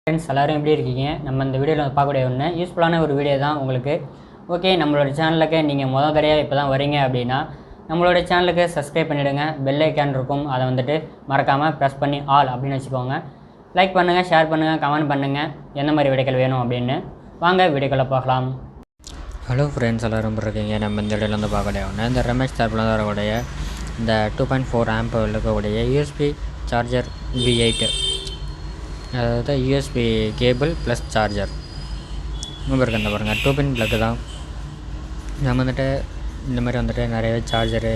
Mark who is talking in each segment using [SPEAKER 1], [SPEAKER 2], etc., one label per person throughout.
[SPEAKER 1] Friends எல்லோரும் எப்படி இருக்கீங்க? நம்ம இந்த வீடியோவில் பார்க்கக்கூடிய ஒன்று யூஸ்ஃபுல்லான ஒரு வீடியோ தான் உங்களுக்கு. ஓகே, நம்மளோட சேனலுக்கு நீங்கள் தடவையாக இப்போ தான் வரீங்க அப்படின்னா நம்மளோட சேனலுக்கு சப்ஸ்கிரைப் பண்ணிவிடுங்க. பெல் ஐக்கான் இருக்கும், அதை வந்துட்டு மறக்காமல் ப்ரெஸ் பண்ணி ஆல் அப்படின்னு வச்சுக்கோங்க. லைக் பண்ணுங்கள், ஷேர் பண்ணுங்கள், கமெண்ட் பண்ணுங்கள் எந்த மாதிரி வீடியோக்கள் வேணும் அப்படின்னு. வாங்க வீடியோக்களை பார்க்கலாம்.
[SPEAKER 2] ஹலோ ஃப்ரெண்ட்ஸ், எல்லோரும் இருக்கீங்க. நம்ம இந்த வீடியோவில் வந்து பார்க்கக்கூடிய ஒன்று இந்த ரமேஷ் தரப்பில் வரக்கூடிய இந்த 2.4 ஆம்ப் இருக்கக்கூடிய யூஎஸ்பி சார்ஜர் V8, அதாவது யூஎஸ்பி கேபிள் ப்ளஸ் சார்ஜர் இருக்குது. அந்த பாருங்கள் 2 பின் ப்ளக்கு தான். நம்ம வந்துட்டு இந்த மாதிரி வந்துட்டு நிறைய சார்ஜரு,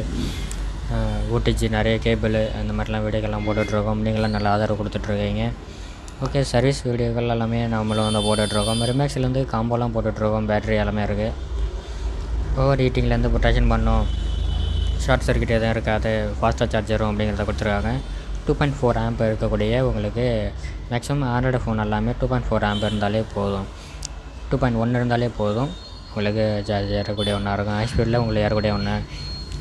[SPEAKER 2] ஓடிஜி, நிறைய கேபிள் அந்த மாதிரிலாம் வீடியோக்கெல்லாம் போட்டுட்ருக்கோம். நீங்களாம் நல்லா ஆதரவு கொடுத்துட்ருக்கீங்க. ஓகே, சர்வீஸ் வீடியோக்கள் எல்லாமே நம்மளும் வந்து போட்டுட்ருக்கோம். ரிமேக்ஸ்லேருந்து காம்போலாம் போட்டுட்ருக்கோம். பேட்ரி எல்லாமே இருக்குது. ஓவர் ஹீட்டிங்லேருந்து ப்ரொடெக்ஷன் பண்ணோம், ஷார்ட் சர்க்கிட் எதுவும் இருக்காது, ஃபாஸ்ட்டாக சார்ஜரும் அப்படிங்கிறத கொடுத்துருக்காங்க. 2.4 ஆம்ப் இருக்கக்கூடிய உங்களுக்கு மேக்ஸிமம் ஆண்ட்ராய்டு ஃபோன் எல்லாமே 2.4 ஆம்ப் இருந்தாலே போதும். 2.1 இருந்தாலே போதும் உங்களுக்கு சார்ஜ் ஏறக்கூடிய ஒன்றா இருக்கும். ஹை ஸ்பீடில் உங்களுக்கு ஏறக்கூடிய ஒன்று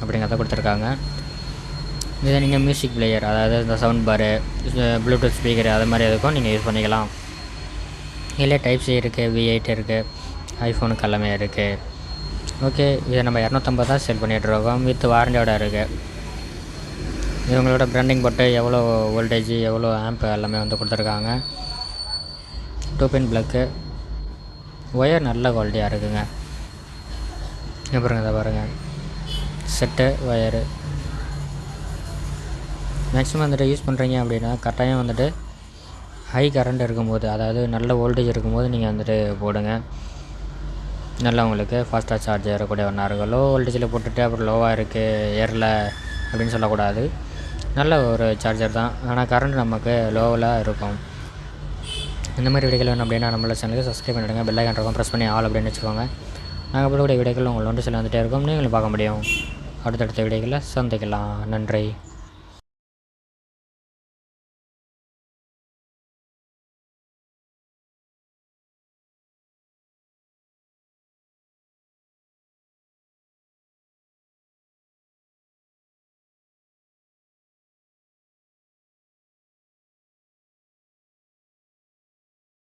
[SPEAKER 2] அப்படிங்கிறத கொடுத்துருக்காங்க. இதை நீங்கள் மியூசிக் பிளேயர், அதாவது இந்த சவுண்ட் பாரு, ப்ளூடூத் ஸ்பீக்கர் அது மாதிரி எதுக்கும் நீங்கள் யூஸ் பண்ணிக்கலாம். இல்லை டைப்-C இருக்குது, V8 இருக்குது, ஐஃபோனுக்கு எல்லாமே இருக்குது. ஓகே, இதை நம்ம 250 தான் சேல் பண்ணிகிட்ருக்கோம். வித் வாரண்டியோட இருக்குது. இவங்களோட பிராண்டிங் போட்டு எவ்வளோ வோல்டேஜ், எவ்வளோ ஆம்ப் எல்லாமே வந்து கொடுத்துருக்காங்க. 2 பின் ப்ளக்கு, ஒயர் நல்ல குவாலிட்டியாக இருக்குங்க. அப்புறம் இதை பாருங்கள், செட்டு ஒயரு மேக்ஸிமம் வந்துட்டு யூஸ் பண்ணுறீங்க அப்படின்னா கரெக்டாக வந்துட்டு ஹை கரண்ட் இருக்கும்போது, அதாவது நல்ல வோல்டேஜ் இருக்கும்போது நீங்கள் வந்துட்டு போடுங்க. நல்லா உங்களுக்கு ஃபாஸ்ட்டாக சார்ஜ் ஏறக்கூடிய ஒன்றா இருக்கும். லோ வோல்டேஜில் போட்டுட்டு அப்புறம் லோவாக இருக்குது ஏறல அப்படின்னு சொல்லக்கூடாது. நல்ல ஒரு சார்ஜர் தான், ஆனால் கரண்ட் நமக்கு லோவில் இருக்கும். இந்த மாதிரி வீடியோக்கள் வேணும் அப்படின்னா நம்மளோட சேனலுக்கு சப்ஸ்கிரைப் பண்ணிவிடுங்க. பெல் ஐக்கான் இருக்கும், ப்ரெஸ் பண்ணி ஆல் அப்படின்னு வச்சுக்கோங்க. நாங்கள் போடக்கூடிய வீடியோக்கள் உங்களை வந்து சில வந்துகிட்டே இருக்கும், நீங்களும் பார்க்க முடியும். அடுத்தடுத்த வீடியோக்களில் சந்திக்கலாம். நன்றி.